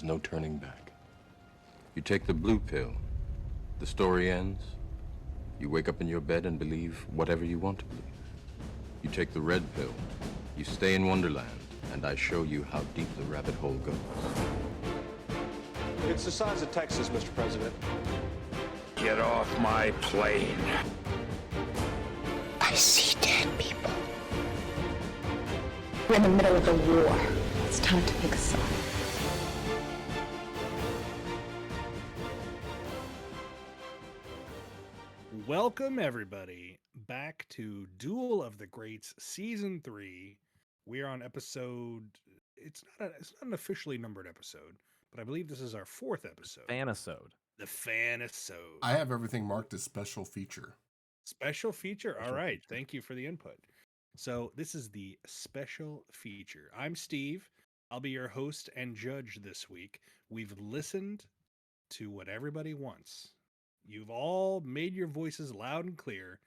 no turning back. You take the blue pill, the story ends. You wake up in your bed and believe whatever you want to believe. You take the red pill, you stay in Wonderland, and I show you how deep the rabbit hole goes. It's the size of Texas, Mr. President. Get off my plane. I see dead people. We're in the middle of a war. It's time to pick a side. Welcome, everybody, back to Duel of the Greats Season 3. We are on episode... It's not an officially numbered episode, but I believe this is our 4th episode. Fanisode. The Fanisode. I have everything marked as special feature. Special feature? All right. Thank you for the input. So this is the special feature. I'm Steve. I'll be your host and judge this week. We've listened to what everybody wants. You've all made your voices loud and clear.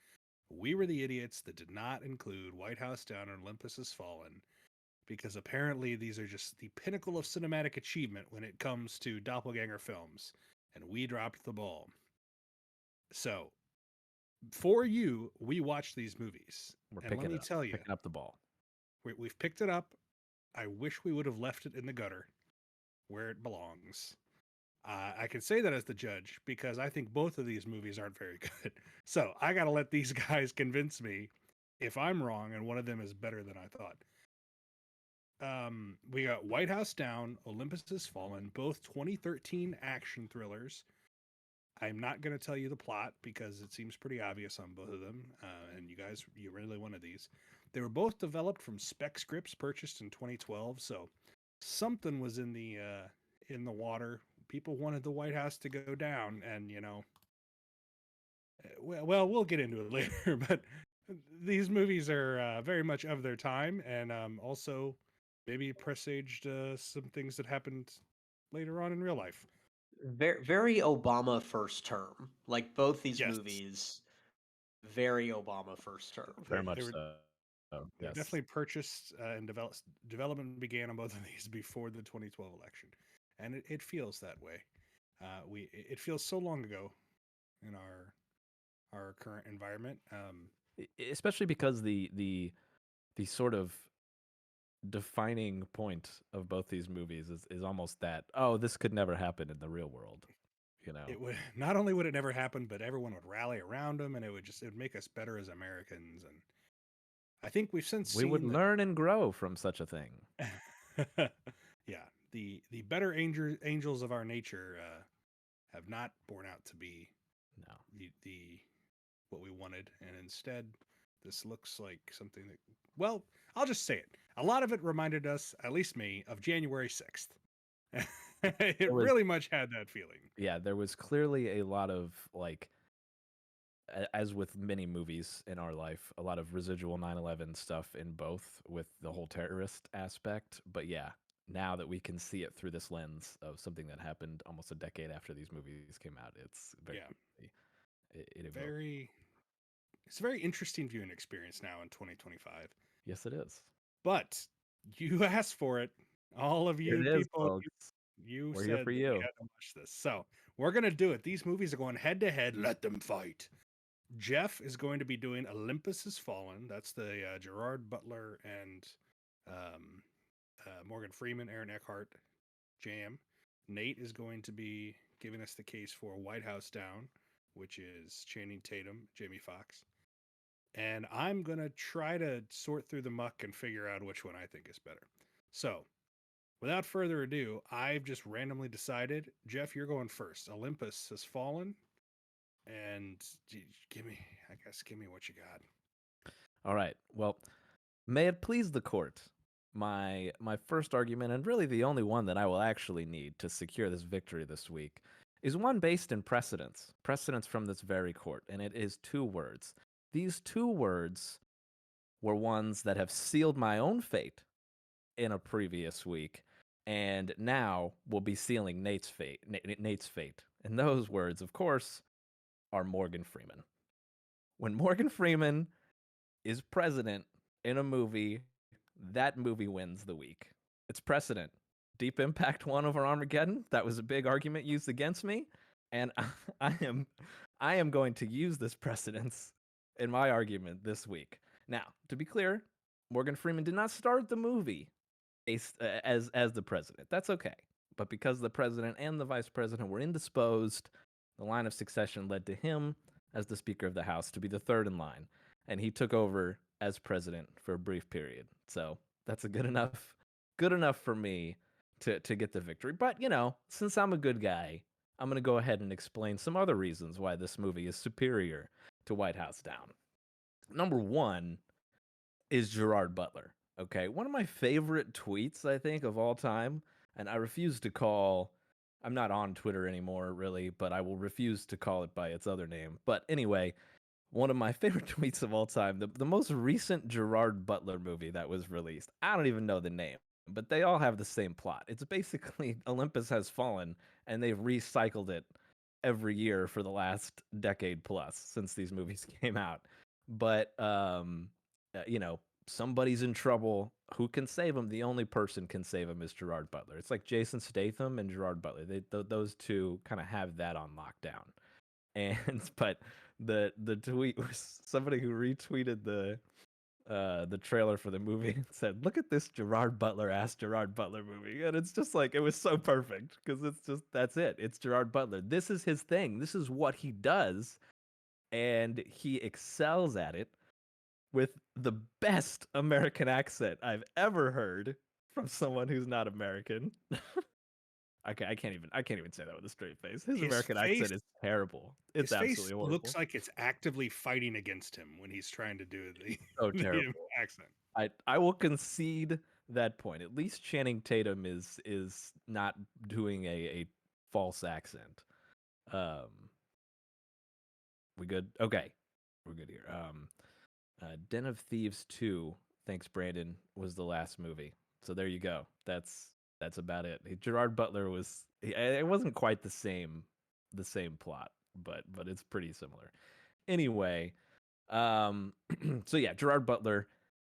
We were the idiots that did not include White House Down and Olympus Has Fallen, because apparently these are just the pinnacle of cinematic achievement when it comes to doppelganger films, and we dropped the ball. So, for you, we watched these movies. We're and let me tell you, picking up the ball. we've picked it up. I wish we would have left it in the gutter where it belongs. I can say that as the judge because I think both of these movies aren't very good. So I got to let these guys convince me if I'm wrong and one of them is better than I thought. We got White House Down, Olympus Has Fallen, both 2013 action thrillers. I'm not going to tell you the plot because it seems pretty obvious on both of them. And you really wanted these. They were both developed from spec scripts purchased in 2012. So something was in the water. People wanted the White House to go down, and well, we'll get into it later. But these movies are very much of their time, and also maybe presaged some things that happened later on in real life. Very Obama first term. Like both these Yes. movies, very Obama first term. Very much They were- so. They Yes. definitely purchased and development began on both of these before the 2012 election, and it feels that way. It feels so long ago in our current environment. Especially because the sort of defining point of both these movies is almost that, oh, this could never happen in the real world. You know, It would not only would it never happen, but everyone would rally around them, and it would make us better as Americans. And I think we've since we seen would learn and grow from such a thing. Yeah, the better angels of our nature have not borne out to be No. the what we wanted, and instead this looks like something that, well, I'll just say it. A lot of it reminded us, at least me, of January 6th. It really much had that feeling. Yeah, there was clearly a lot of, like, as with many movies in our life, a lot of residual 9/11 stuff in both with the whole terrorist aspect. But yeah, now that we can see it through this lens of something that happened almost a decade after these movies came out, it's very, It's a very interesting viewing experience now in 2025. Yes, it is. But you asked for it. All of you It is, people, folks. you We're said here for that you. we had to watch this. So we're going to do it. These movies are going head to head. Let them fight. Jeff is going to be doing Olympus Has Fallen. That's the Gerard Butler and Morgan Freeman, Aaron Eckhart jam. Nate is going to be giving us the case for White House Down, which is Channing Tatum, Jamie Foxx. And I'm going to try to sort through the muck and figure out which one I think is better. So, without further ado, I've just randomly decided, Jeff, you're going first. Olympus Has Fallen. And give me what you got. All right. Well, may it please the court, my first argument, and really the only one that I will actually need to secure this victory this week, is one based in precedents from this very court, and it is 2 words. These 2 words were ones that have sealed my own fate in a previous week, and now will be sealing Nate's fate. And those words, of course, are Morgan Freeman. When Morgan Freeman is president in a movie, that movie wins the week. It's precedent. Deep Impact won over Armageddon. That was a big argument used against me, and I am going to use this precedence in my argument this week. Now, to be clear, Morgan Freeman did not start the movie as the president. That's okay. But because the president and the vice president were indisposed, the line of succession led to him as the Speaker of the House to be the third in line, and he took over as president for a brief period. So that's a good enough for me to get the victory. But since I'm a good guy, I'm gonna go ahead and explain some other reasons why this movie is superior to White House Down. Number one is Gerard Butler. Okay, one of my favorite tweets, I think, of all time, and I refuse to call. I'm not on Twitter anymore, really, but I will refuse to call it by its other name. But anyway, one of my favorite tweets of all time, the most recent Gerard Butler movie that was released. I don't even know the name, but they all have the same plot. It's basically Olympus Has Fallen, and they've recycled it every year for the last decade plus since these movies came out. But somebody's in trouble. Who can save him? The only person can save him is Gerard Butler. It's like Jason Statham and Gerard Butler. Those two kind of have that on lockdown. And but the tweet was somebody who retweeted the trailer for the movie and said, "Look at this Gerard Butler movie," and it's just like it was so perfect because it's just that's it. It's Gerard Butler. This is his thing. This is what he does, and he excels at it with the best American accent I've ever heard from someone who's not American. Okay, I can't even say that with a straight face. His American accent is terrible. It's his face absolutely horrible. looks like it's actively fighting against him when he's trying to do the, so the terrible accent. I will concede that point. At least Channing Tatum is not doing a false accent. We good? Okay, we're good here. Den of Thieves 2, thanks Brandon, was the last movie. So there you go. That's about it. Gerard Butler it wasn't quite the same plot, but it's pretty similar. Anyway, so yeah, Gerard Butler,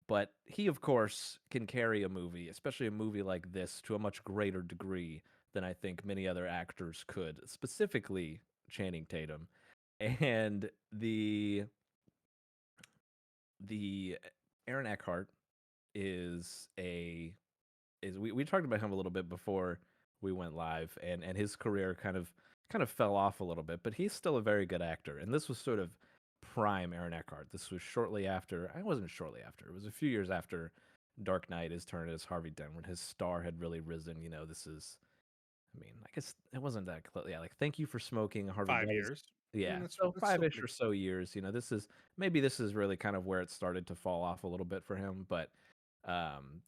but he of course can carry a movie, especially a movie like this, to a much greater degree than I think many other actors could, specifically Channing Tatum. And the Aaron Eckhart we talked about him a little bit before we went live, and his career kind of fell off a little bit, but he's still a very good actor. And this was sort of prime Aaron Eckhart. This was shortly after. It wasn't shortly after. It was a few years after Dark Knight, his turn as Harvey Dent, when his star had really risen. This is. I mean, I guess it wasn't that close. Yeah, like Thank You for Smoking, Harvey. 5 years. Yeah, that's so still 5-ish pretty or so years. This is really kind of where it started to fall off a little bit for him. But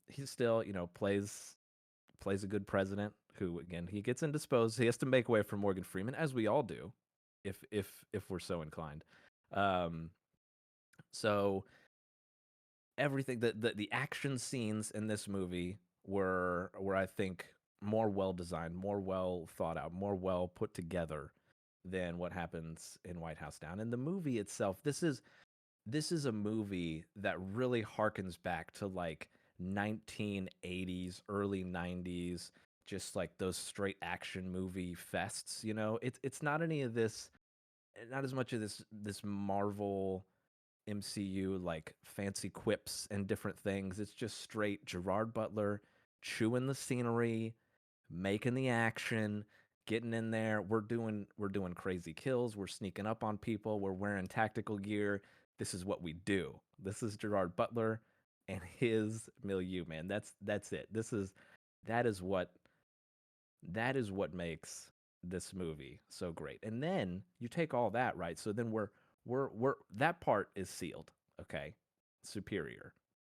he still, plays a good president who, again, he gets indisposed. He has to make way for Morgan Freeman, as we all do, if we're so inclined. So everything, the action scenes in this movie were I think more well designed, more well thought out, more well put together than what happens in White House Down. And the movie itself, this is a movie that really harkens back to like 1980s, early 90s, just like those straight action movie fests. It's not any of this, not as much of this Marvel MCU like fancy quips and different things. It's just straight Gerard Butler chewing the scenery, making the action, getting in there. We're doing crazy kills. We're sneaking up on people. We're wearing tactical gear. This is what we do. This is Gerard Butler and his milieu, man. That's it. That is what makes this movie so great. And then you take all that, right? So then we're that part is sealed, okay? Superior,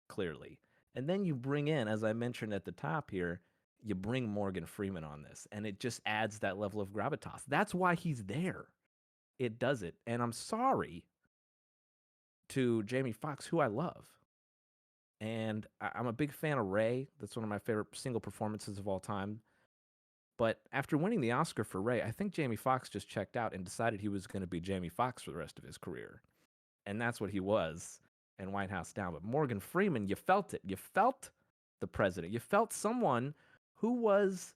clearly. And then you bring in, as I mentioned at the top here, you bring Morgan Freeman on this, and it just adds that level of gravitas. That's why he's there. It does it. And I'm sorry to Jamie Foxx, who I love. And I'm a big fan of Ray. That's one of my favorite single performances of all time. But after winning the Oscar for Ray, I think Jamie Foxx just checked out and decided he was going to be Jamie Foxx for the rest of his career. And that's what he was in White House Down. But Morgan Freeman, you felt it. You felt the president. You felt someone who was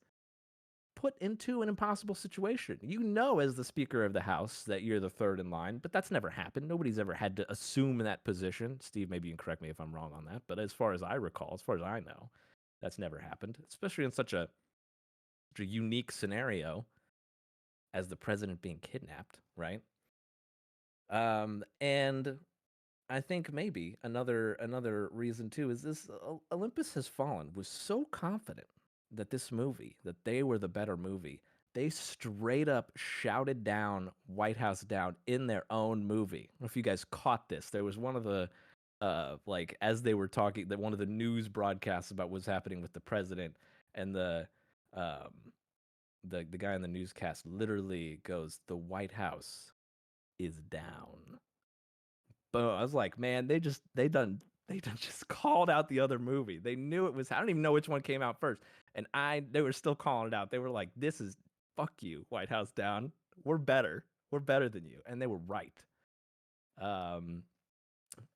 put into an impossible situation. You know, as the Speaker of the House, that you're the third in line, but that's never happened. Nobody's ever had to assume that position. Steve, maybe you can correct me if I'm wrong on that, but as far as I recall, as far as I know, that's never happened, especially in such a unique scenario as the president being kidnapped, right? And I think maybe another reason too is this: Olympus Has Fallen was so confident that this movie, that they were the better movie, they straight up shouted down White House Down in their own movie. I don't know if you guys caught this. There was one of the like, as they were talking, that one of the news broadcasts about what's happening with the president, and um the guy in the newscast literally goes, "The White House is down." But I was like, man, they done just called out the other movie. They knew it was. I don't even know which one came out first, and they were still calling it out. They were like, "This is fuck you, White House Down. We're better. We're better than you," and they were right. And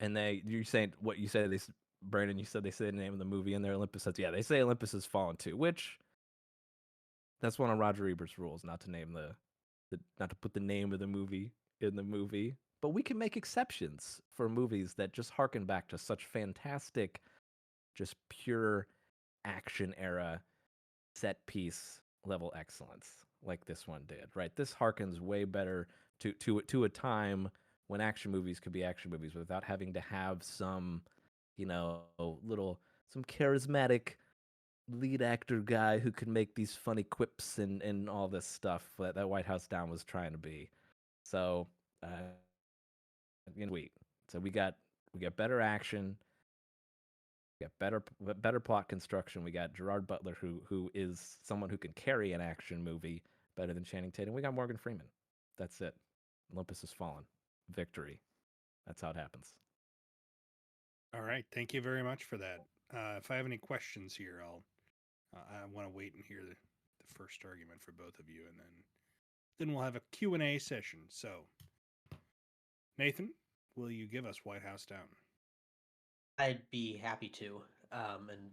you're saying what you said. Brandon, you said they say the name of the movie in there. Olympus says, yeah, they say Olympus Has Fallen too, which that's one of Roger Ebert's rules, not to name not to put the name of the movie in the movie. But we can make exceptions for movies that just harken back to such fantastic, just pure action era set piece level excellence, like this one did. Right? This harkens way better to a time when action movies could be action movies without having to have some, some charismatic lead actor guy who could make these funny quips and all this stuff that White House Down was trying to be. So, sweet. So we got better action, we got better plot construction. We got Gerard Butler, who is someone who can carry an action movie better than Channing Tatum. We got Morgan Freeman. That's it. Olympus Has Fallen. Victory. That's how it happens. All right. Thank you very much for that. If I have any questions here, I want to wait and hear the first argument for both of you, and then we'll have a Q&A session. So, Nathan, will you give us White House Down? I'd be happy to, and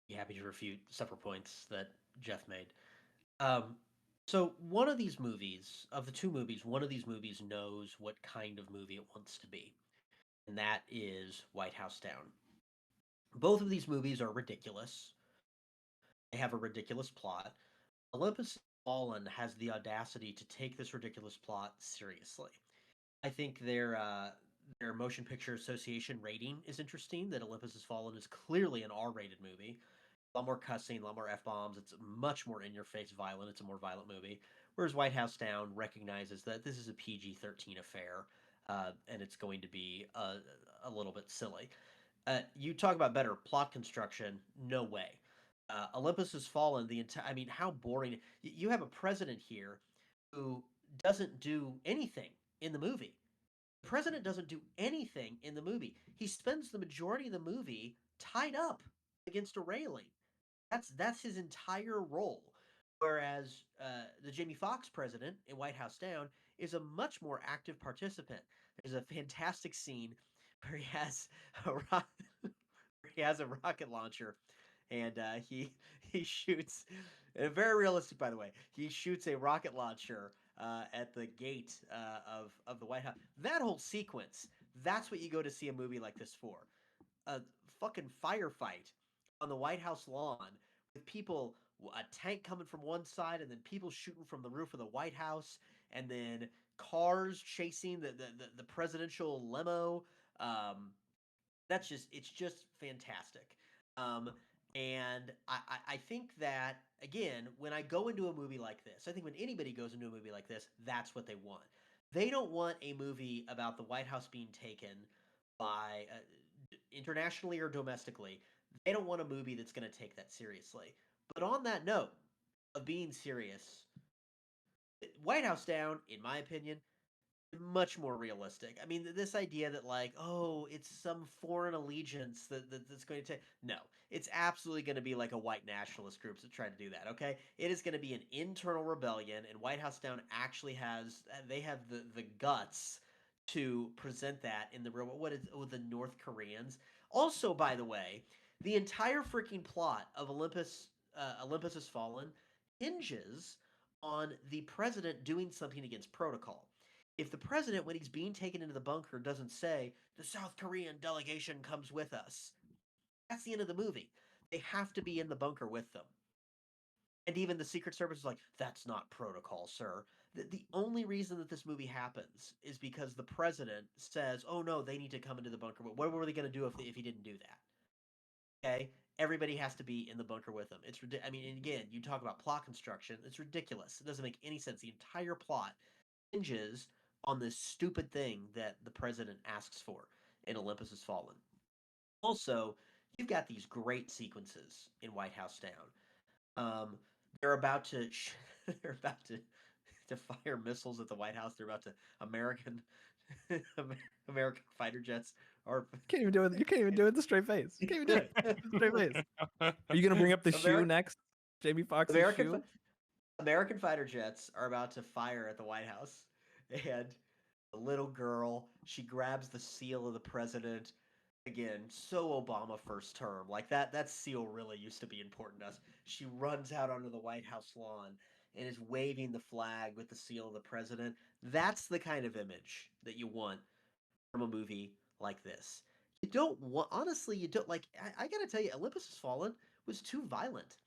be happy to refute several points that Jeff made. So one of these movies, of the two movies, one of these movies knows what kind of movie it wants to be, and that is White House Down. Both of these movies are ridiculous. They have a ridiculous plot. Olympus Has Fallen has the audacity to take this ridiculous plot seriously. I think their motion picture association rating is interesting. That Olympus Has Fallen is clearly an R-rated movie. A lot more cussing, a lot more f-bombs. It's much more in-your-face violent. It's a more violent movie. Whereas White House Down recognizes that this is a PG-13 affair, and it's going to be a little bit silly. You talk about better plot construction. No way. Olympus Has Fallen. I mean, how boring! You have a president here who doesn't do anything in the movie. The president doesn't do anything in the movie. He spends the majority of the movie tied up against a railing. That's his entire role. Whereas the Jamie Foxx president in White House Down is a much more active participant. There's a fantastic scene where he has a rocket launcher, and he shoots. Very realistic, by the way. He shoots a rocket launcher at the gate of the White House. That whole sequence. That's what you go to see a movie like this for. A fucking firefight on the White House lawn with people, a tank coming from one side, and then people shooting from the roof of the White House, and then cars chasing the presidential limo. It's just fantastic. And I think that, again, when I go into a movie like this, I think when anybody goes into a movie like this, that's what they want. They don't want a movie about the White House being taken by internationally or domestically. They don't want a movie that's going to take that seriously. But on that note of being serious, White House Down, in my opinion, much more realistic. I mean, this idea that, like, oh, it's some foreign allegiance that's going to take. No, it's absolutely going to be like a white nationalist groups that try to do that, okay? It is going to be an internal rebellion, and White House Down actually they have the guts to present that in the real. The North Koreans. Also, by the way, the entire freaking plot of Olympus Olympus Has Fallen hinges on the president doing something against protocol. If the president, when he's being taken into the bunker, doesn't say, the South Korean delegation comes with us, that's the end of the movie. They have to be in the bunker with them. And even the Secret Service is like, that's not protocol, sir. The only reason that this movie happens is because the president says, oh no, they need to come into the bunker. But what were they going to do if he didn't do that? Okay? Everybody has to be in the bunker with them. I mean, and again, you talk about plot construction. It's ridiculous. It doesn't make any sense. The entire plot hinges on this stupid thing that the president asks for in Olympus Has Fallen. Also, you've got these great sequences in White House Down. They're about to they're about to fire missiles at the White House. They're about to American American fighter jets are Can't even do it. You can't even do it with a straight face. You can't even do it with a straight face. Are you gonna bring up the shoe next? Jamie Foxx's shoe? American fighter jets are about to fire at the White House, and the little girl, she grabs the seal of the president. Again, so Obama first term. Like that seal really used to be important to us. She runs out onto the White House lawn and is waving the flag with the seal of the president. That's the kind of image that you want from a movie like this. You don't want, honestly, you don't like, I gotta tell you, Olympus Has Fallen was too violent.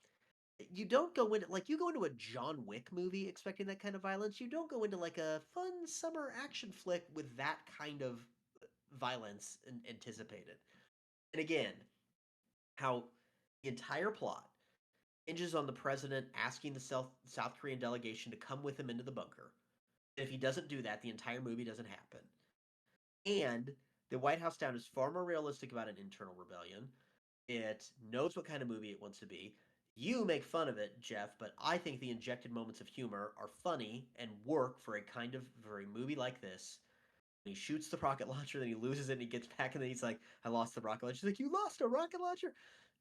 You don't go into, like, you go into a John Wick movie expecting that kind of violence. You don't go into like a fun summer action flick with that kind of violence anticipated. And again, how the entire plot hinges on the president asking the South Korean delegation to come with him into the bunker. And if he doesn't do that, the entire movie doesn't happen. And the White House Down is far more realistic about an internal rebellion. It knows what kind of movie it wants to be. You make fun of it, Jeff, but I think the injected moments of humor are funny and work for a movie like this. He shoots the rocket launcher, then he loses it, and he gets back, and then he's like, I lost the rocket launcher. He's like, you lost a rocket launcher?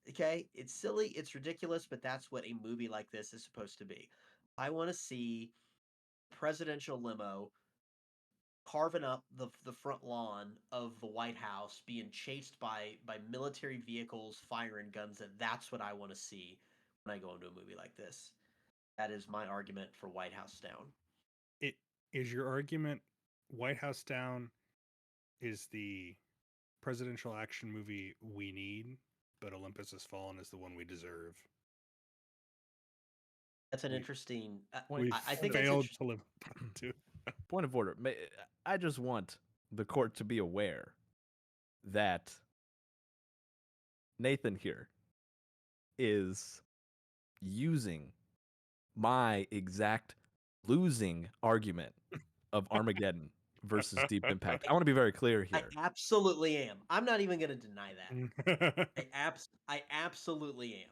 Okay, it's silly, it's ridiculous, but that's what a movie like this is supposed to be. I want to see presidential limo carving up the front lawn of the White House, being chased by military vehicles, firing guns. That's what I want to see when I go into a movie like this. That is my argument for White House Down. It is your argument White House Down is the presidential action movie we need, but Olympus Has Fallen is the one we deserve. That's an interesting. I think failed to live to. Point of order. I just want the court to be aware that Nathan here is using my exact losing argument of Armageddon versus Deep Impact. I want to be very clear here. I absolutely am. I'm not even going to deny that. I absolutely am.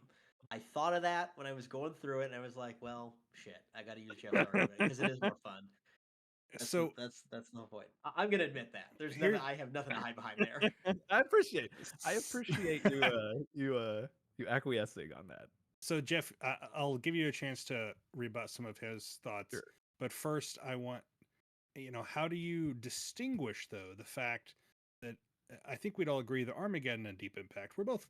I thought of that when I was going through it, and I was like, "Well, shit, I got to use Jeff's argument because it is more fun." That's the point. I'm going to admit that. I have nothing to hide behind there. I appreciate you acquiescing on that. So Jeff, I'll give you a chance to rebut some of his thoughts. Sure. But first, I want, how do you distinguish, though, the fact that I think we'd all agree that Armageddon and Deep Impact were both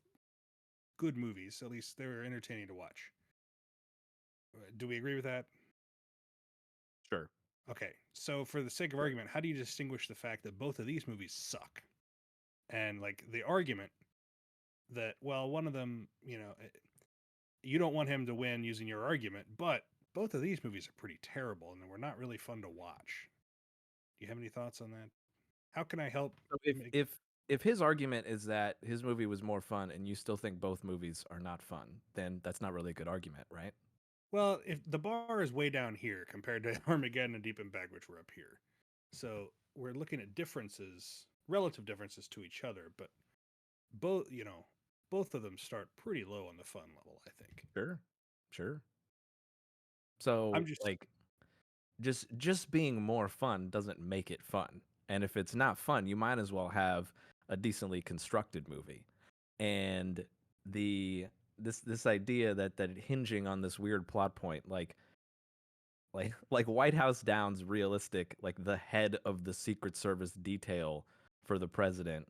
good movies. At least they were entertaining to watch. Do we agree with that? Sure. Okay. So for the sake of argument, how do you distinguish the fact that both of these movies suck? And like the argument that, well, one of them, you don't want him to win using your argument, but both of these movies are pretty terrible and were not really fun to watch. Do you have any thoughts on that? How can I help? If his argument is that his movie was more fun and you still think both movies are not fun, then that's not really a good argument, right? Well, if the bar is way down here compared to Armageddon and Deep Impact, which were up here. So we're looking at differences, relative differences to each other, but both of them start pretty low on the fun level, I think. Sure. So I'm just like just being more fun doesn't make it fun. And if it's not fun, you might as well have a decently constructed movie. And this idea that hinging on this weird plot point, like White House Down's realistic, like the head of the Secret Service detail for the president,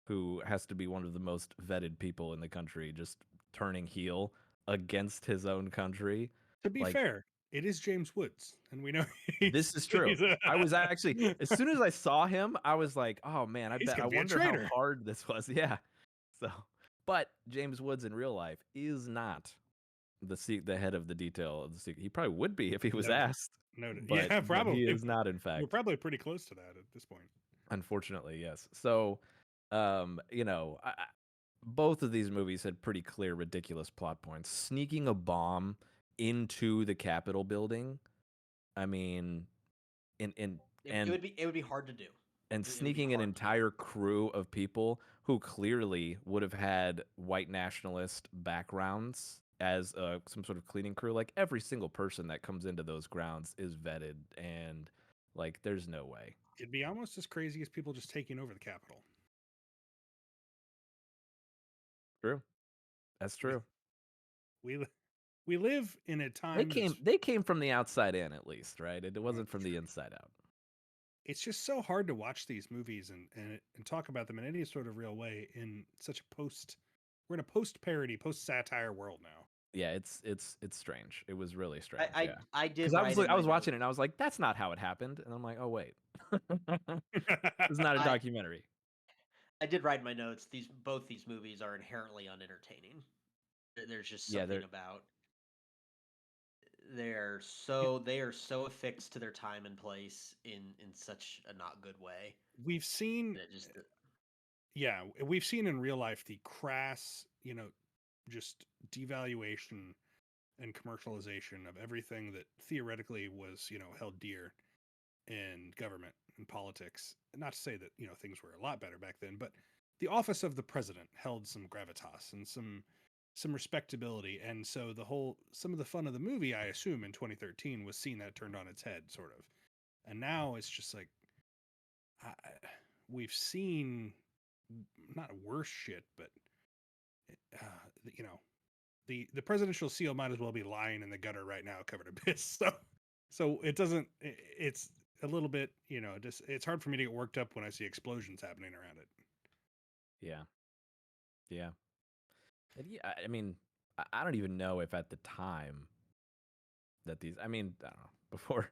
who has to be one of the most vetted people in the country, just turning heel. against his own country. To be Like, fair, it is James Woods, and we know this is true. I was actually, as soon as I saw him, I was like, oh man, He's I gonna be a wonder how traitor. hard this was. Yeah. So, but James Woods in real life is not the head of the detail of the secret. He probably would be if he was Noted. asked. Noted. But, Yeah, but probably. he is not, in We're fact. probably pretty close to that at this point. Unfortunately, yes. So, both of these movies had pretty clear, ridiculous plot points. Sneaking a bomb into the Capitol building. I mean, It and would be hard to do. and It would be sneaking an hard to do. entire crew of people who clearly would have had white nationalist backgrounds as some sort of cleaning crew. Like, every single person that comes into those grounds is vetted, and like, there's no way. It'd be almost as crazy as people just taking over the Capitol. True. That's true. We live in a time They came from the outside in, at least, right? It wasn't from the inside out. It's just so hard to watch these movies and talk about them in any sort of real way in such a we're in a post-parody, post-satire world now. Yeah, it's strange. It was really strange. I did. Because I was watching it and I was like, that's not how it happened. And I'm like, oh wait. It's not a documentary. I did write in my notes, both these movies are inherently unentertaining. There's just something about they are so affixed to their time and place in such a not good way. We've seen we've seen in real life the crass, just devaluation and commercialization of everything that theoretically was, held dear in government and politics. Not to say that, things were a lot better back then, but the office of the president held some gravitas and some respectability. And so some of the fun of the movie, I assume, in 2013 was seeing that turned on its head, sort of. And now it's just like, we've seen not worse shit, but the presidential seal might as well be lying in the gutter right now, covered in piss. So it doesn't. It's a little bit, it's hard for me to get worked up when I see explosions happening around it. Yeah. Yeah. And yeah, I mean, I don't even know if at the time that I don't know. Before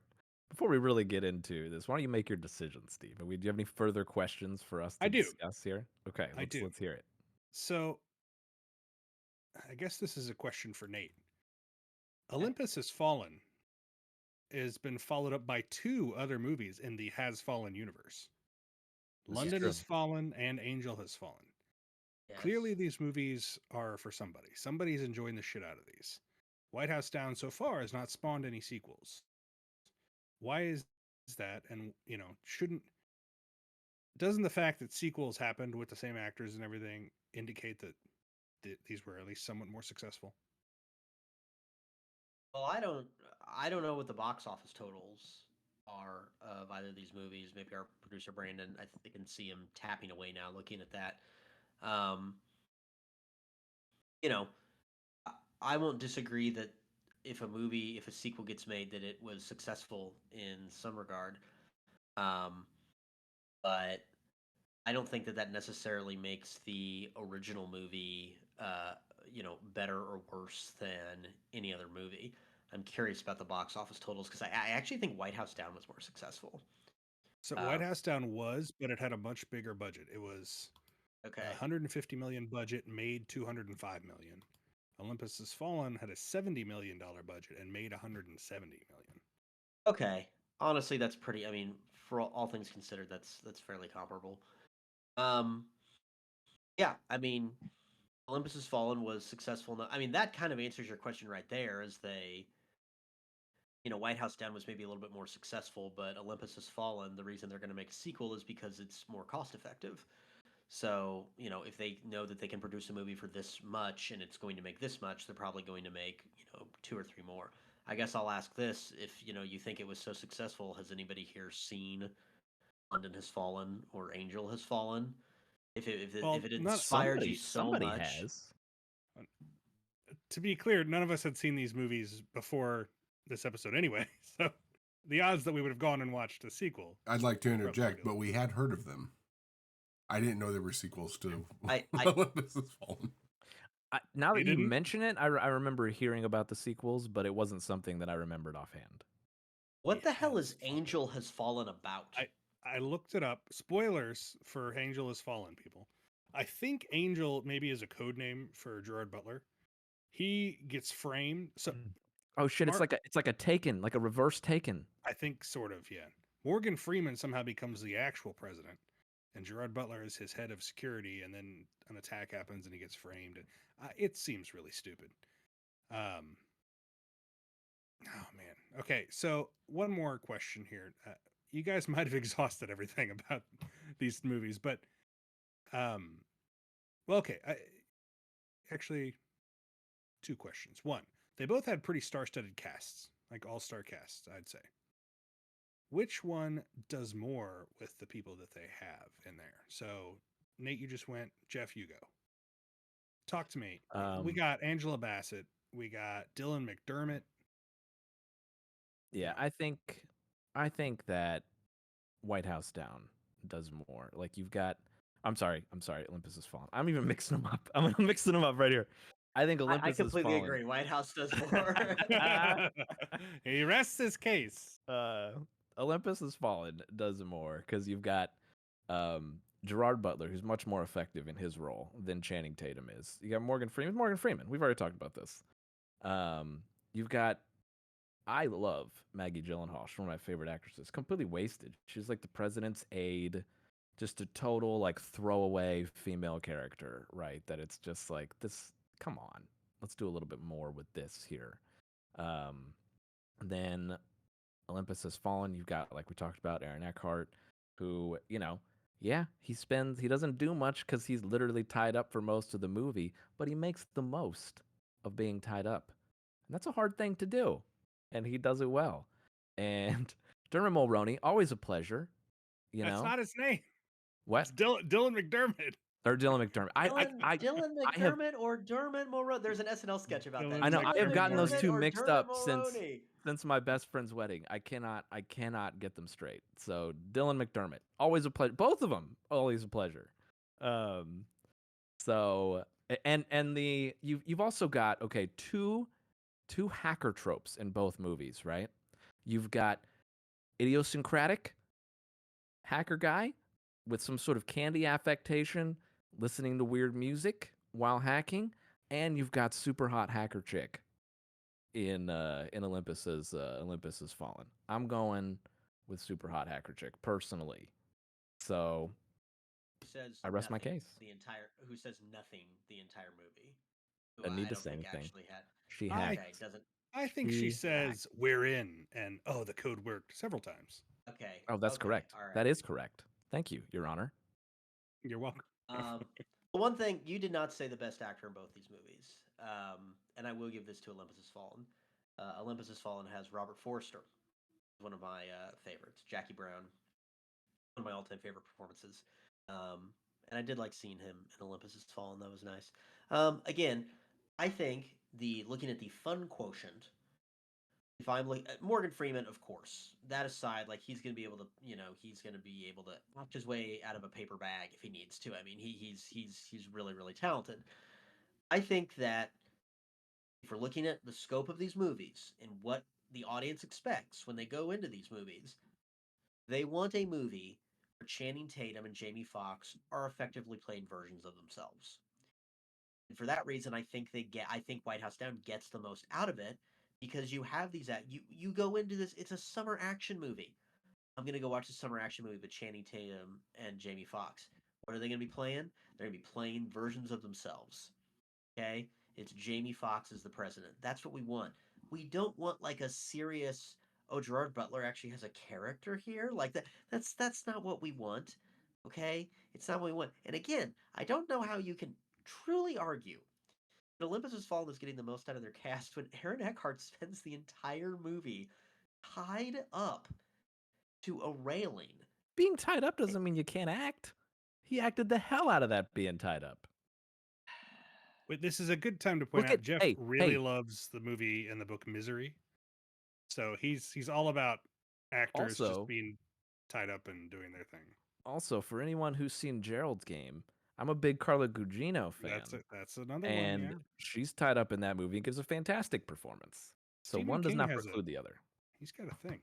we really get into this, why don't you make your decision, Steve? Do you have any further questions for us to discuss here? Okay, let's hear it. So, I guess this is a question for Nate. Olympus Has Fallen has been followed up by 2 other movies in the Has Fallen universe. London Has Fallen and Angel Has Fallen. Yes. Clearly, these movies are for somebody. Somebody's enjoying the shit out of these. White House Down so far has not spawned any sequels. Why is that? And, doesn't the fact that sequels happened with the same actors and everything indicate that these were at least somewhat more successful? Well, I don't know what the box office totals are of either of these movies. Maybe our producer Brandon, I can see him tapping away now, looking at that. I won't disagree that if a sequel gets made, that it was successful in some regard. But I don't think that necessarily makes the original movie, better or worse than any other movie. I'm curious about the box office totals because I actually think White House Down was more successful. So White House Down was, but it had a much bigger budget. It was $150 million budget, made $205 million. Olympus Has Fallen had a $70 million budget and made $170 million. Okay, honestly, that's pretty. I mean, for all things considered, that's fairly comparable. Yeah, I mean, Olympus Has Fallen was successful enough. I mean, that kind of answers your question right there. As White House Down was maybe a little bit more successful, but Olympus Has Fallen, the reason they're going to make a sequel is because it's more cost effective. So, if they know that they can produce a movie for this much and it's going to make this much, they're probably going to make, 2 or 3 more. I guess I'll ask this. If, you think it was so successful, has anybody here seen London Has Fallen or Angel Has Fallen? If it inspired you so much. Somebody has. To be clear, none of us had seen these movies before this episode anyway. So the odds that we would have gone and watched a sequel. I'd like to interject, but we had heard of them. I didn't know there were sequels to Olympus Has Fallen. Now They that you didn't? mention it, I remember hearing about the sequels, but it wasn't something that I remembered offhand. What the hell Has is Angel Has Fallen about? I looked it up. Spoilers for Angel Has Fallen, people. I think Angel maybe is a code name for Gerard Butler. He gets framed. So Oh shit! Mark, It's like a Taken, like a reverse Taken. I think sort of, yeah. Morgan Freeman somehow becomes the actual president, and Gerard Butler is his head of security. And then an attack happens, and he gets framed. It seems really stupid. Oh man. Okay, so one more question here. You guys might have exhausted everything about these movies, but well, okay. Actually, two questions. One, they both had pretty star-studded casts, like all-star casts, I'd say. Which one does more with the people that they have in there? So, Nate, you just went. Jeff, you go. Talk to me. We got Angela Bassett. We got Dylan McDermott. Yeah, I think that White House Down does more. Like you've got I'm sorry, Olympus Has Fallen. I'm even mixing them up. I'm mixing them up right here. I think Olympus I Has completely Fallen. agree. White House does more. He rests his case. Olympus Has Fallen does more because you've got Gerard Butler, who's much more effective in his role than Channing Tatum is. You got Morgan Freeman. We've already talked about this. You've got I love Maggie Gyllenhaal. She's one of my favorite actresses. Completely wasted. She's like the president's aide, just a total like throwaway female character, right? That it's just like this. Come on, let's do a little bit more with this here. Then Olympus Has Fallen. You've got, like we talked about, Aaron Eckhart, who, he doesn't do much because he's literally tied up for most of the movie, but he makes the most of being tied up. And that's a hard thing to do. And he does it well. And Dermot Mulroney, always a pleasure. That's not his name. What? It's Dylan McDermott. Or Dylan McDermott. Dylan McDermott or Dermot Mulroney. There's an SNL sketch about that. I know. I have gotten those two or mixed Dermot up Mulroney. since my best friend's wedding. I cannot get them straight. So Dylan McDermott, always a pleasure. Both of them, always a pleasure. So you've also got two hacker tropes in both movies, right? You've got idiosyncratic hacker guy with some sort of candy affectation, listening to weird music while hacking, and you've got super hot hacker chick in Olympus Has Fallen. I'm going with super hot hacker chick personally. So I rest my case. Who says nothing the entire movie? I need to say anything. She doesn't. I think she says we're in, and the code worked several times. Okay. Oh, that's correct. All right. That is correct. Thank you, Your Honor. You're welcome. The one thing, you did not say the best actor in both these movies, and I will give this to Olympus Has Fallen. Olympus Has Fallen has Robert Forster, one of my favorites. Jackie Brown, one of my all-time favorite performances. And I did like seeing him in Olympus Has Fallen. That was nice. Again, I think looking at the fun quotient, if I'm looking at Morgan Freeman, of course, that aside, like he's going to be able to, act his way out of a paper bag if he needs to. I mean, he's really, really talented. I think that if we're looking at the scope of these movies and what the audience expects when they go into these movies, they want a movie where Channing Tatum and Jamie Foxx are effectively playing versions of themselves. And for that reason, I think White House Down gets the most out of it, because you have these you go into this, it's a summer action movie. I'm going to go watch a summer action movie with Channing Tatum and Jamie Foxx. What are they going to be playing? They're going to be playing versions of themselves. Okay? It's Jamie Foxx as the president. That's what we want. We don't want like a serious, Gerard Butler actually has a character here. Like that's not what we want. Okay? It's not what we want. And again, I don't know how you can truly argue that Olympus Has Fallen is getting the most out of their cast when Aaron Eckhart spends the entire movie tied up to a railing. Being tied up doesn't mean you can't act. He acted the hell out of that being tied up. Wait, this is a good time to point out Jeff really loves the movie and the book Misery. So he's all about actors just being tied up and doing their thing. Also, for anyone who's seen Gerald's Game, I'm a big Carla Gugino fan. That's another and one. Yeah. she's tied up in that movie and gives a fantastic performance. So Stephen one does King not has preclude the other. He's got a thing.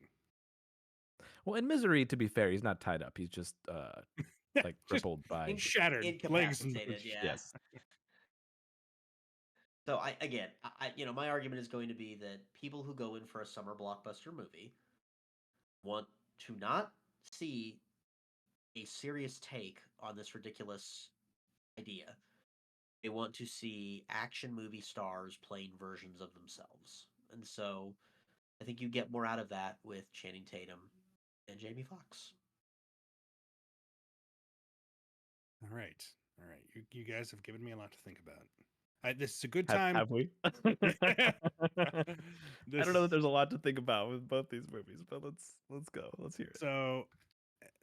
Well, in Misery, to be fair, he's not tied up. He's just like Just crippled by shattered legs and incapacitated. Yeah. yes. So my argument is going to be that people who go in for a summer blockbuster movie want to not see a serious take on this ridiculous idea. They want to see action movie stars playing versions of themselves. And so I think you get more out of that with Channing Tatum and Jamie Foxx. All right. You guys have given me a lot to think about. This is a good time. Have we? I don't know that there's a lot to think about with both these movies, but let's go. Let's hear it. So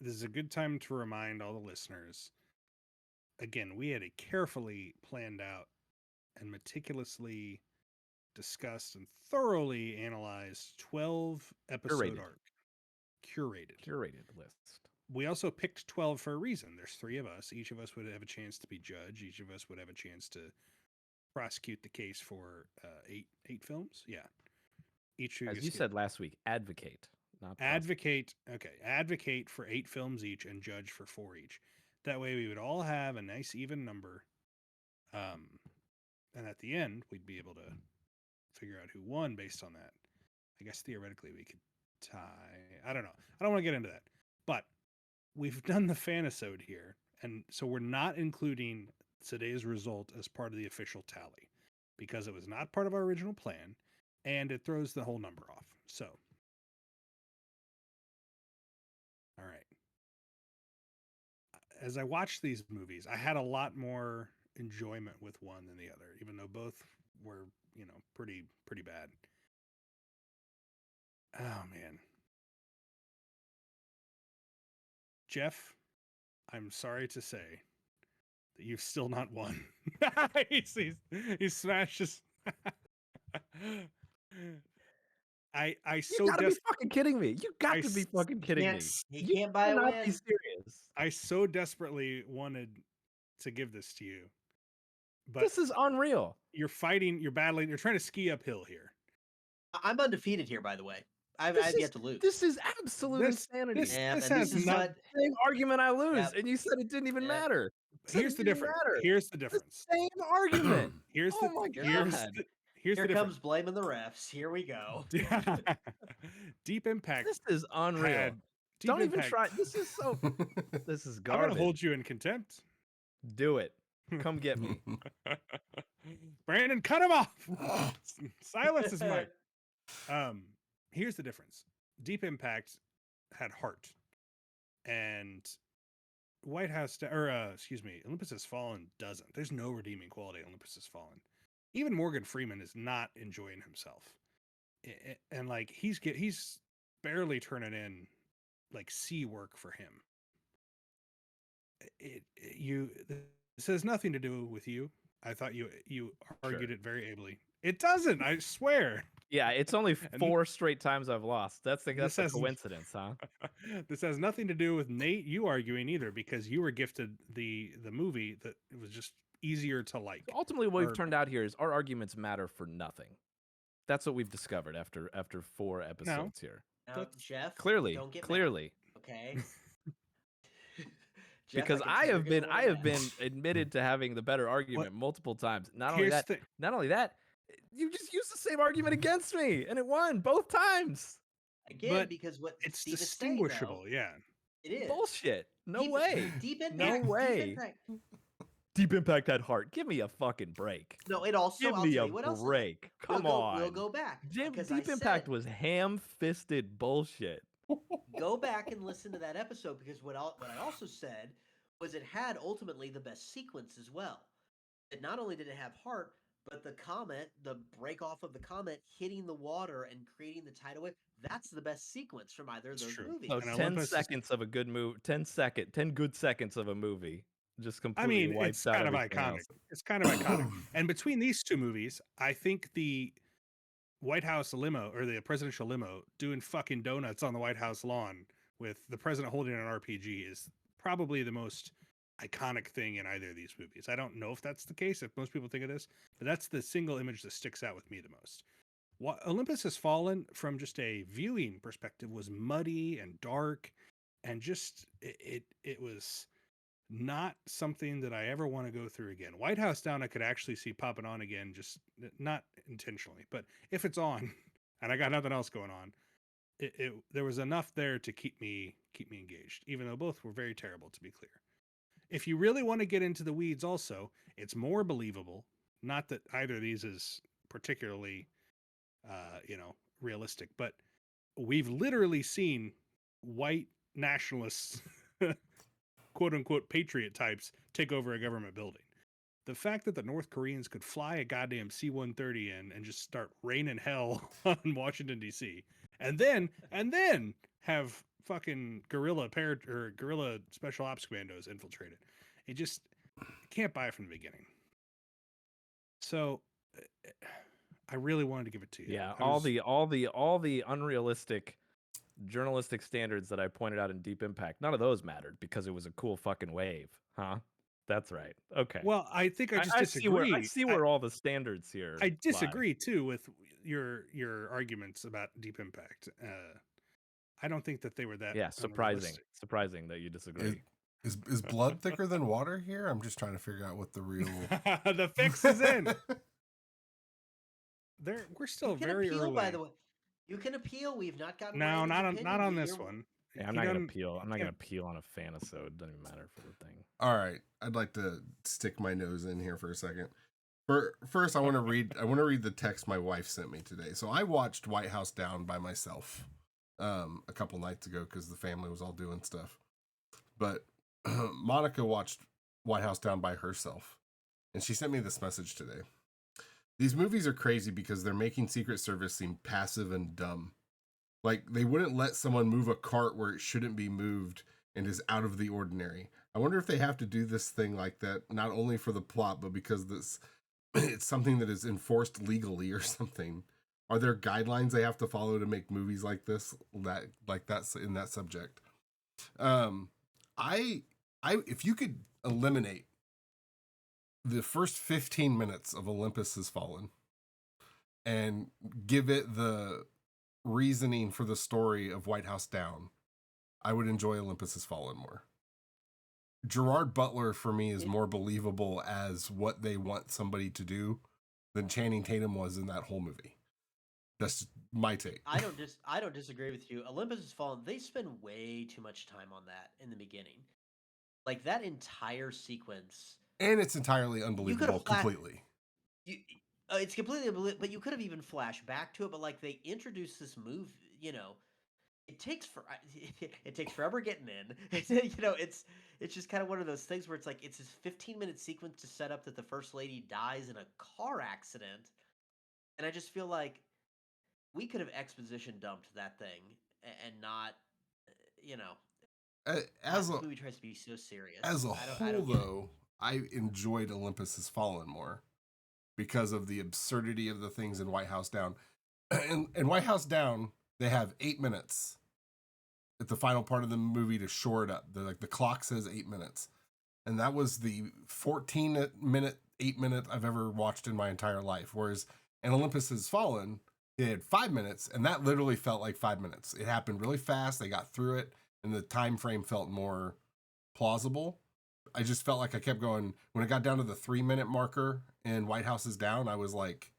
this is a good time to remind all the listeners. Again, we had a carefully planned out and meticulously discussed and thoroughly analyzed 12 episode arc. Curated list. We also picked 12 for a reason. There's 3 of us. Each of us would have a chance to be judge. Each of us would have a chance to prosecute the case for 8 films. Yeah. Each of As you said last week, advocate, not advocate. Okay, advocate for 8 films each and judge for 4 each. That way we would all have a nice even number. And at the end, we'd be able to figure out who won based on that. I guess theoretically we could tie. I don't know. I don't want to get into that. But we've done the fanisode here, and so we're not including today's result as part of the official tally because it was not part of our original plan, and it throws the whole number off. So, all right. As I watched these movies, I had a lot more enjoyment with one than the other, even though both were, pretty bad. Oh man. Jeff, I'm sorry to say that you've still not won. He smashed his. I You gotta be fucking kidding me. You got to be fucking kidding me. He can't buy a cannot win. be serious. I so desperately wanted to give this to you, but This is unreal. you're battling, you're trying to ski uphill here. I'm undefeated here, by the way. I've yet to lose. This is absolute insanity. This and has this is not- what Same argument I lose, Yep. and you said it didn't even Yep. matter. Here's the difference. Here's the difference. Same argument. Here's Oh my here's God. the here's here the comes blaming the refs. Here we go. difference. Deep Impact. This is unreal. had- Deep Don't even Impact- try. This is so. This is I'm garbage. gonna hold you in contempt. Do it. Come get me. Brandon, cut him off. Silence his mic. Here's the difference. Deep Impact had heart, and Olympus Has Fallen doesn't. There's no redeeming quality in Olympus Has Fallen. Even Morgan Freeman is not enjoying himself, and like he's barely turning in like C work for him. This has nothing to do with you. I thought you argued it very ably. It doesn't. I swear. Yeah, it's only 4 straight times I've lost. That's a has- coincidence, huh? This has nothing to do with Nate you arguing either, because you were gifted the movie that it was just easier to like. Ultimately, what Or- we've turned out here is our arguments matter for nothing. That's what we've discovered after 4 episodes here. Now, Jeff, Clearly, don't get mad, clearly. okay. Jeff, Because can I see you're have getting been a little mad. admitted to having the better argument multiple times. Not Here's only that, you just used the same argument against me, and it won both times. Again, but because what it's Steve is saying, distinguishable. though, Yeah. it is Bullshit. No Deep- way. Deep No Impact. way. Deep Impact. Deep Impact had heart. Give me a fucking break. No, it also. Give I'll me tell a you what else. break. Come we'll on. We'll go back. because I Deep Impact said, was ham-fisted bullshit. Go back and listen to that episode, because what I also said was it had ultimately the best sequence as well. It not only did it have heart, but the comet, the break off of the comet hitting the water and creating the tidal wave, that's the best sequence from either of It's those true. movies. Oh, And 10 Olympus is- seconds of a good movie. 10 good seconds of a movie. Just I completely mean, wipes it's out kind of everything iconic. else. It's kind of iconic. And between these two movies, I think the White House limo, or the presidential limo, doing fucking donuts on the White House lawn with the president holding an RPG is probably the most iconic thing in either of these movies. I don't know if that's the case, if most people think it is, but that's the single image that sticks out with me the most. What Olympus Has Fallen, from just a viewing perspective, was muddy and dark, and just it was not something that I ever want to go through again. White House Down, I could actually see popping on again, just not intentionally, but if it's on and I got nothing else going on, there was enough there to keep me engaged, even though both were very terrible, to be clear. If you really want to get into the weeds, also, it's more believable. Not that either of these is particularly, realistic, but we've literally seen white nationalists, quote unquote, patriot types take over a government building. The fact that the North Koreans could fly a goddamn C-130 in and just start raining hell on Washington, D.C., and then have fucking guerrilla special ops commandos infiltrated. It just can't buy it from the beginning. So I really wanted to give it to you. Yeah, all the unrealistic journalistic standards that I pointed out in Deep Impact, none of those mattered because it was a cool fucking wave, huh? That's right. Okay. Well, I think I just disagree. I see where all the standards here. I disagree too with your arguments about Deep Impact. I don't think that they were that. Yeah, surprising that you disagree. Is blood thicker than water here? I'm just trying to figure out what the real the fix is in. We're still very appeal, early. By the way, you can appeal. We've not gotten not on this one. Yeah, I'm not gonna appeal. I'm not gonna appeal on a fanisode. It doesn't even matter for the thing. All right, I'd like to stick my nose in here for a second. First, I want to read the text my wife sent me today. So I watched White House Down by myself a couple nights ago because the family was all doing stuff. But Monica watched White House Down by herself, and she sent me this message today. These movies are crazy because they're making Secret Service seem passive and dumb. Like, they wouldn't let someone move a cart where it shouldn't be moved and is out of the ordinary. I wonder if they have to do this thing like that, not only for the plot, but because it's something that is enforced legally or something. Are there guidelines they have to follow to make movies like this, that's in that subject? If you could eliminate the first 15 minutes of Olympus Has Fallen and give it the reasoning for the story of White House Down, I would enjoy Olympus Has Fallen more. Gerard Butler for me is more believable as what they want somebody to do than Channing Tatum was in that whole movie. That's my take. I don't disagree with you. Olympus Has Fallen. They spend way too much time on that in the beginning. Like that entire sequence. And it's entirely unbelievable completely. It's completely unbelievable, but you could have even flashed back to it. But like they introduced this move, it takes forever getting in. It's just kind of one of those things where it's like it's this 15-minute sequence to set up that the first lady dies in a car accident, and I just feel like we could have exposition dumped that thing and not, As the movie tries to be so serious. As a whole, though, I enjoyed Olympus Has Fallen more because of the absurdity of the things in White House Down. In White House Down, they have 8 minutes at the final part of the movie to shore it up. The clock says 8 minutes. And that was the 14-minute, 8-minute I've ever watched in my entire life. Whereas in Olympus Has Fallen, they had 5 minutes, and that literally felt like 5 minutes. It happened really fast. They got through it, and the time frame felt more plausible. I just felt like I kept going. When it got down to the 3-minute marker in White House Is Down, I was like,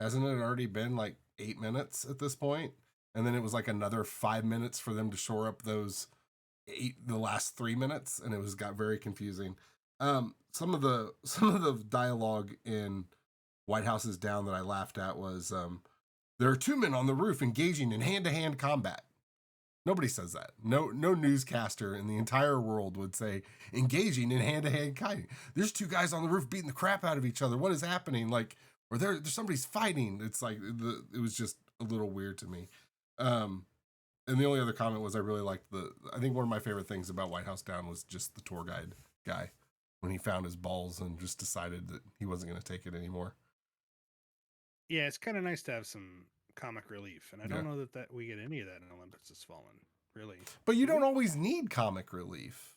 hasn't it already been like 8 minutes at this point? And then it was like another 5 minutes for them to shore up the last 3 minutes, and it got very confusing. Some of the dialogue in White House Is Down that I laughed at was, there are 2 men on the roof engaging in hand-to-hand combat. Nobody says that. No newscaster in the entire world would say engaging in hand-to-hand fighting. There's 2 guys on the roof beating the crap out of each other. What is happening? Like, or there's somebody's fighting. It's like it was just a little weird to me. And the only other comment was I really liked I think one of my favorite things about White House Down was just the tour guide guy when he found his balls and just decided that he wasn't going to take it anymore. Yeah, it's kind of nice to have some comic relief, and I don't know that we get any of that in Olympus Has Fallen, really. But you don't always need comic relief.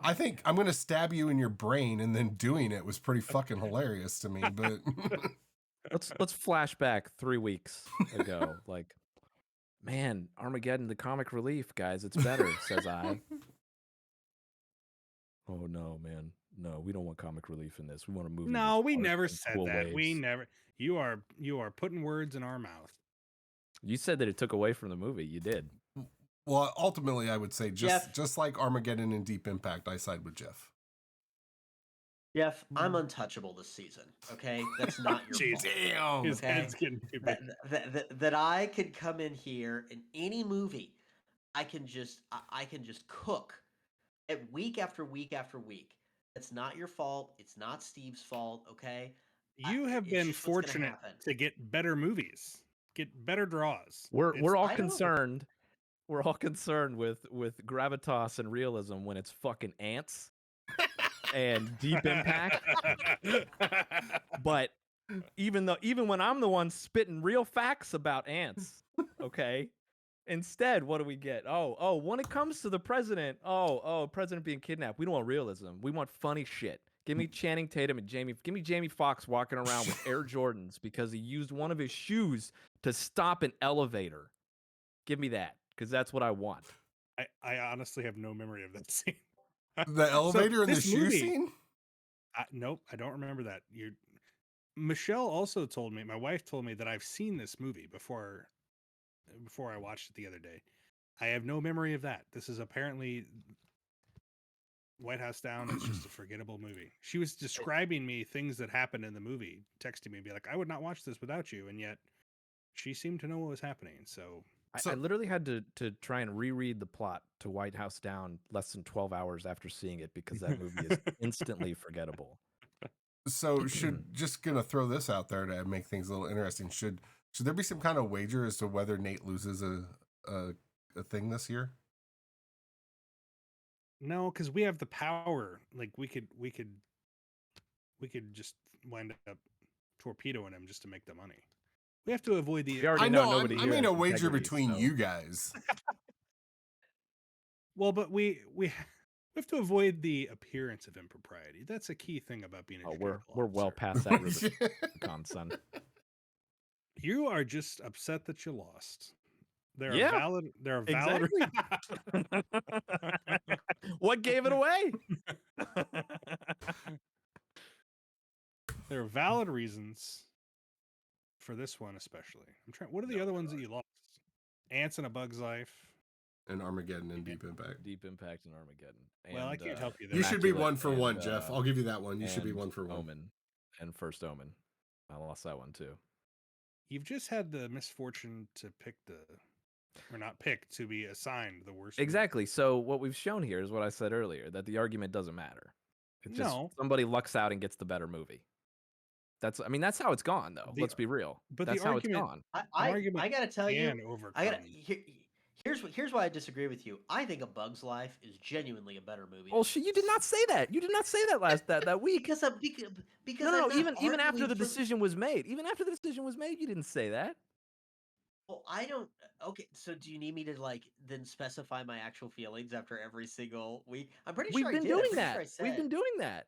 I think I'm gonna stab you in your brain, and then doing it was pretty fucking hilarious to me. But Let's flash back 3 weeks ago. Like, man, Armageddon, the comic relief, guys, it's better, says I. Oh no, man. No, we don't want comic relief in this. We want a movie. No, with we art never and said cool that. We waves. never. You are putting words in our mouth. You said that it took away from the movie. You did. well, ultimately, I would say Jeff. just like Armageddon and Deep Impact, I side with Jeff. Jeff, I'm untouchable this season. Okay, that's not your Jeez. fault. Damn. His Okay. head's getting too big. That I could come in here in any movie, I can just cook at week after week after week. It's not your fault. It's not Steve's fault. Okay. You have It's been just what's gonna fortunate happen. to get better movies, get better draws. We're all I know. concerned. We're all concerned with gravitas and realism when it's fucking ants and Deep Impact. But even when I'm the one spitting real facts about ants, okay? Instead, what do we get? Oh, when it comes to the president, president being kidnapped, we don't want realism. We want funny shit. Give me Channing Tatum and give me Jamie Foxx walking around with Air Jordans because he used one of his shoes to stop an elevator. Give me that, because that's what I want. I honestly have no memory of that scene. The elevator and the this shoe movie- scene? Nope, I don't remember that. Michelle also told me, my wife told me that I've seen this movie before I watched it the other day. I have no memory of that. This is apparently White House Down is just a forgettable movie. She was describing me things that happened in the movie, texting me and be like, I would not watch this without you. And yet she seemed to know what was happening. So I literally had to try and reread the plot to White House Down less than 12 hours after seeing it because that movie is instantly forgettable. So just gonna throw this out there to make things a little interesting. Should there be some kind of wager as to whether Nate loses a thing this year? no, because we have the power. Like we could just wind up torpedoing him just to make the money. We have to avoid the. We already I know know. nobody I here mean, has a wager integrity, between so- you guys. Well, but we have to avoid the appearance of impropriety. That's a key thing about being a Oh, judicial we're well officer. past that Rubicon, son. You are just upset that you lost. There Yeah, are valid. There are valid. What gave it away? There are valid reasons for this one, especially. I'm trying. What are the other ones that you lost? Ants and A Bug's Life. And Armageddon and Deep Impact. Deep Impact and Armageddon. Well, I And, can't help you there. You should be Immaculate 1 for 1, and, Jeff. I'll give you that one. You should be and 1 for 1. Omen and First Omen. I lost that one too. You've just had the misfortune to pick to be assigned the worst. Exactly. So what we've shown here is what I said earlier, that the argument doesn't matter. It's just No. somebody lucks out and gets the better movie. That's how it's gone, though. Let's be real. But that's the how argument, it's gone. I gotta tell you, can overcome. here's why I disagree with you. I think A Bug's Life is genuinely a better movie. Well, you did not say that. You did not say that that week. because No. Even after the decision was made, you didn't say that. Well, I don't. Okay, so do you need me to then specify my actual feelings after every single week? I'm pretty We've sure been I did. doing I'm pretty that. sure I said. We've been doing that.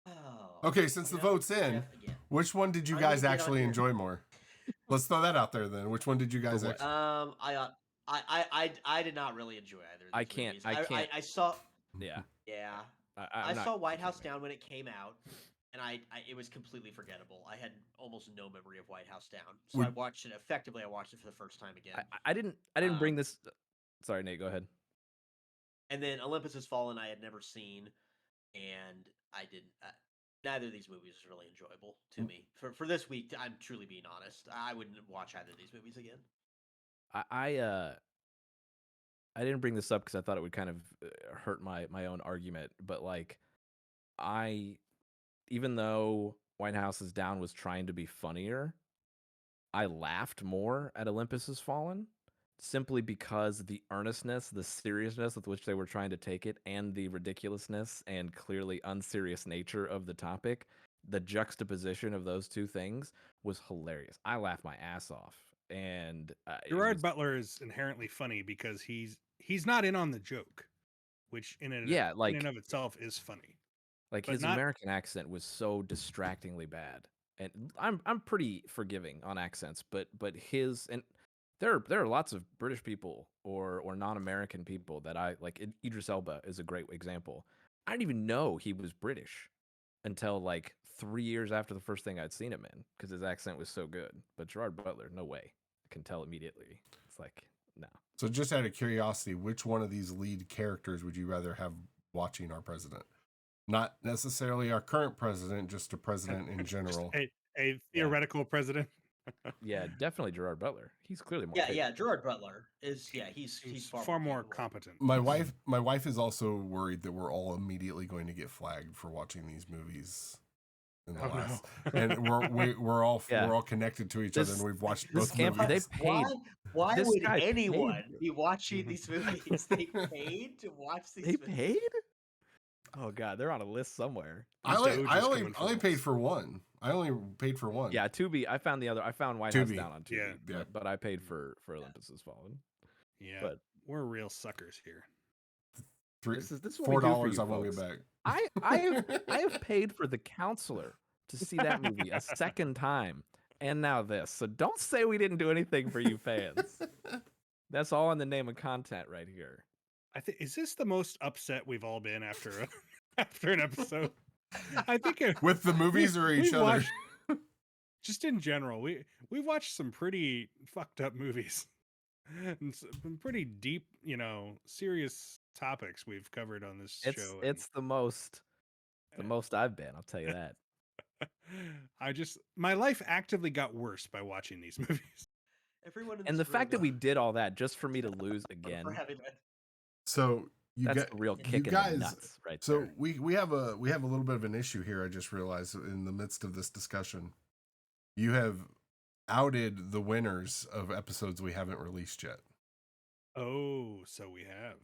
Oh, Okay, since the vote's in, Jeff again. which one did you I'm guys gonna get on actually here. enjoy more? Let's throw that out there then. Which one did you guys what? actually? I did not really enjoy either. Of these movies. I saw. Yeah. Yeah. I'm I not saw White House comparing. Down when it came out, and it was completely forgettable. I had almost no memory of White House Down, so Would- I watched it for the first time again. I didn't bring this. Sorry, Nate. Go ahead. And then Olympus Has Fallen, I had never seen, and I didn't. Neither of these movies was really enjoyable to me. For this week, I'm truly being honest. I wouldn't watch either of these movies again. I didn't bring this up because I thought it would kind of hurt my own argument, but even though White House is Down was trying to be funnier, I laughed more at Olympus Has Fallen simply because the earnestness, the seriousness with which they were trying to take it, and the ridiculousness and clearly unserious nature of the topic, the juxtaposition of those two things was hilarious. I laughed my ass off. And Gerard Butler is inherently funny because he's not in on the joke. which in and Yeah, like of itself is funny. like But his not American accent was so distractingly bad. And I'm pretty forgiving on accents, but his and there are lots of British people or non-American people that I like. Idris Elba is a great example. I didn't even know he was British until like 3 years after the first thing I'd seen him in because his accent was so good. But Gerard Butler, no way. I can tell immediately. It's like, no. So just out of curiosity, which one of these lead characters would you rather have watching our president? Not necessarily our current president, just a president in just general. a theoretical president. Yeah, definitely Gerard Butler. He's clearly more Yeah, capable. yeah. Gerard Butler is he's He's far, far more capable. competent. My wife is also worried that we're all immediately going to get flagged for watching these movies in the last, and we're all connected to each other, and we've watched this both can't be- movies. they paid. Why This would guy anyone paid. be watching these movies? They paid to watch these They movies. paid? Oh god, they're on a list somewhere. I Doge is only coming for us. paid for one. I only paid for one. Yeah, Tubi. I found the other. I found White House Tubi. Down on Tubi. Yeah. Yeah. But I paid for Olympus Has Fallen. Yeah, But we're real suckers here. this is what we do for $4 you, I won't get folks. back. I have paid for The Counselor to see that movie a second time, and now this. So don't say we didn't do anything for you fans. That's all in the name of content right here. I think is this the most upset we've all been after after an episode? I think With the movies or each we've other? watched- just in general, we've watched some pretty fucked up movies and some pretty deep, serious topics we've covered on this show. It's the most I've been. I'll tell you that. My life actively got worse by watching these movies. Everyone in And this the fact that room we did all that just for me to lose again. for having that. So That's the real kick in guys, the nuts, right So there. we have a little bit of an issue here. I just realized in the midst of this discussion, you have outed the winners of episodes we haven't released yet. Oh, so we have.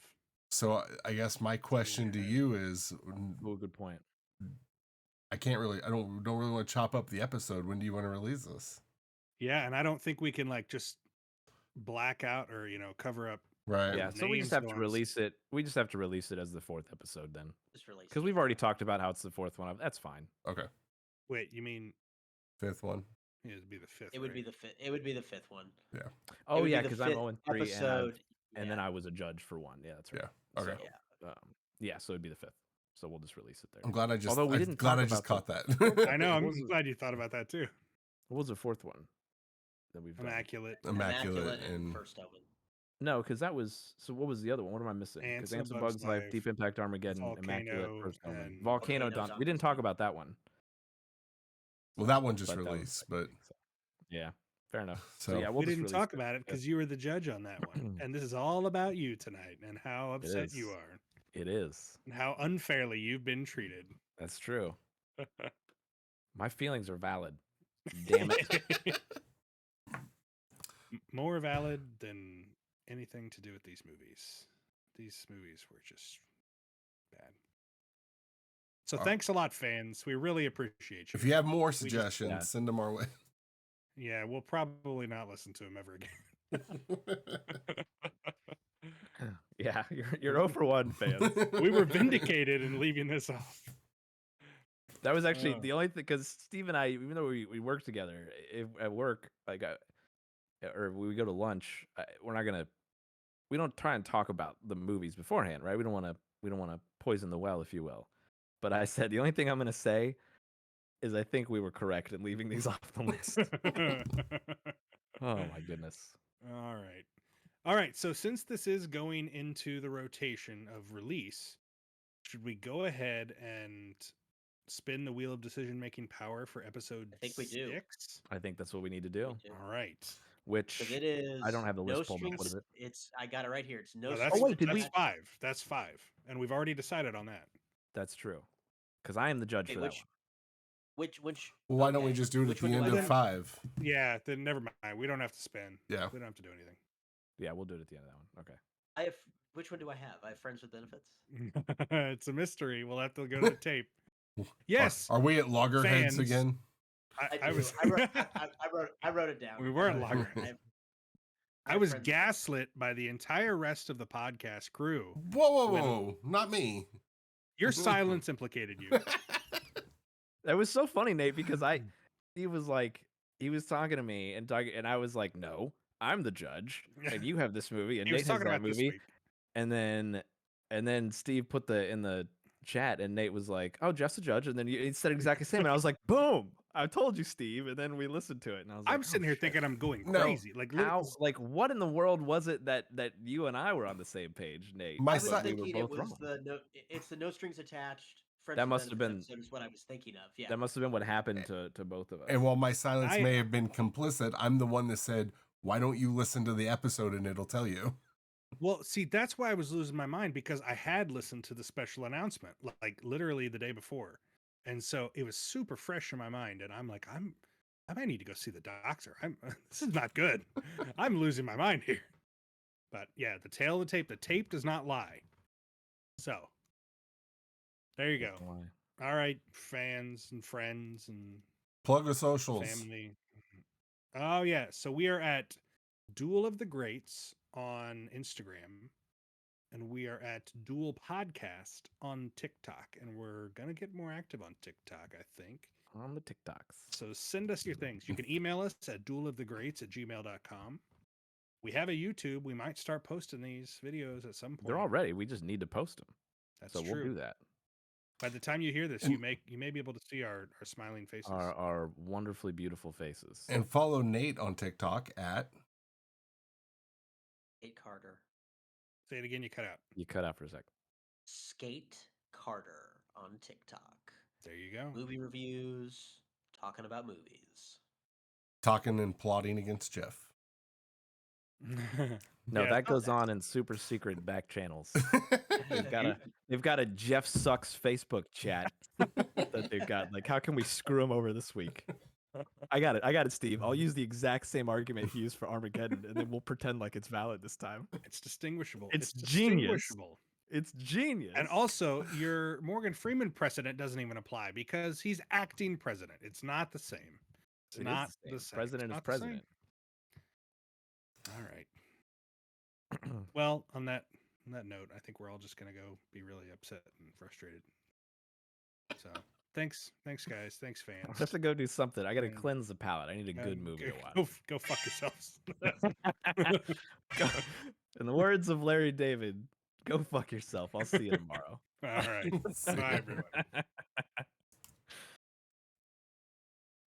So I guess my question to you is, Oh, good point. I don't really want to chop up the episode. When do you want to release this? Yeah, and I don't think we can just black out or cover up. Right. Yeah, so we just names have to going- release it. We just have to release it as the 4th episode then, Just released. because we've already talked about how it's the 4th one. That's fine. Okay. Wait, you mean 5th one. it'd be the fifth? It would be right? the fifth. It would be the fifth one. Oh would be yeah, the because I'm fifth 0-3 episode. and then I was a judge for one. Yeah, that's right. Yeah. Okay. So, yeah, so it'd be the 5th. So we'll just release it there. I'm glad I just. Although we I'm didn't glad talk I just about caught that. I know. I'm What was it? glad you thought about that too. What was the 4th one that we've done? Immaculate. Immaculate and First Omen. No, because that was. So what was the other one? What am I missing? Because Ants Ants a of Bug's Bugs Life, Life, Deep Impact Armageddon, Immaculate, Volcano, First Omen, and Volcano Volcano Dawn. Dawn We didn't was talk good. about that one. well, that one just But that was released, second but week, so- yeah, fair enough. So- So yeah, we'll We just didn't release talk it. about it because you were the judge on that one, and this is all about you tonight and how upset you is. are It is. and how unfairly you've been treated. That's true. My feelings are valid. Damn it. More valid than anything to do with these movies. These movies were just bad. So thanks a lot, fans. We really appreciate you. if you have more just- suggestions, yeah. send them our way. Yeah, we'll probably not listen to him ever again. Yeah, you're 0 for 1, fans. We were vindicated in leaving this off. That was actually Oh. the only thing, because Steve and I, even though we work together at work, like, or we go to lunch, we're not gonna, we don't try and talk about the movies beforehand, right? We don't want to poison the well, if you will. But I said the only thing I'm gonna say is I think we were correct in leaving these off the list. Oh my goodness. All right. All right. So since this is going into the rotation of release, should we go ahead and spin the wheel of decision making power for episode I think we do. 6? I think that's what we need to do. All right. Which Because it is. I don't have the no list pulled up. What strings- is it? It's. I got it right here. It's no. Oh, strings that's, wait, did that's we- 5. That's 5. And we've already decided on that. That's true. Because I am the judge Okay, for that which. one. Well, why don't we okay, just do it at which the one do end I of have? 5? Yeah. Then never mind. We don't have to spin. Yeah. We don't have to do anything. Yeah, we'll do it at the end of that one. Okay. I have. Which one do I have? I have friends with benefits. It's a mystery. We'll have to go to the tape. Yes. Are we at loggerheads Fans. again? I do. was. I wrote it down. We were at Loggerheads. I was gaslit by the entire rest of the podcast crew. Whoa, not me. Your silence implicated you. That was so funny, Nate, because he was talking to me and I was like, no, I'm the judge, and you have this movie, and He Nate was has talking that about this movie, week. and then Steve put in the chat, and Nate was like, oh, Jeff's the judge, and then he said exactly the same, and I was like, boom, I told you, Steve, and then we listened to it, and I was like, I'm sitting here thinking I'm going crazy. Like, what in the world was it that you and I were on the same page, Nate? My I was si- thinking we were it both was wrong. it's the no strings attached. Friends That with must have Benefits been- episode is what I was thinking of. Yeah, That must have been what happened to both of us. And while my silence may have been complicit, I'm the one that said, why don't you listen to the episode and it'll tell you? Well, see, that's why I was losing my mind, because I had listened to the special announcement like literally the day before. And so it was super fresh in my mind. And I'm like, I might need to go see the doctor. This is not good. I'm losing my mind here. But yeah, the tail of the tape does not lie. So there you go. All right, fans and friends and Plug the socials. family. Oh yeah, so we are at Duel of the Greats on Instagram, and we are at Duel Podcast on TikTok, and we're gonna get more active on TikTok, I think. On the TikToks. So send us your things. You can email us at duelofthegreats@gmail.com. We have a YouTube. We might start posting these videos at some point. They're all ready. We just need to post them. That's so true. We'll do that. By the time you hear this, you may be able to see our smiling faces. Our wonderfully beautiful faces. And follow Nate on TikTok at Skate Carter. Say it again. You cut out. You cut out for a second. Skate Carter on TikTok. There you go. Movie reviews, talking about movies. Talking and plotting against Jeff. No, Yeah, that goes on in super secret back channels. They've got a Jeff Sucks Facebook chat that they've got. Like, how can we screw him over this week? I got it, Steve. I'll use the exact same argument he used for Armageddon, and then we'll pretend like it's valid this time. It's distinguishable. It's distinguishable. genius. It's genius. And also, your Morgan Freeman precedent doesn't even apply because he's acting president. It's not the same. It's not the same. President is president. All right. Well, on that note, I think we're all just gonna go be really upset and frustrated. So thanks guys. Thanks fans. I have to go do something. I got to cleanse the palate. I need a good movie to watch. Go fuck yourselves. In the words of Larry David, go fuck yourself. I'll see you tomorrow. All right. Bye everyone.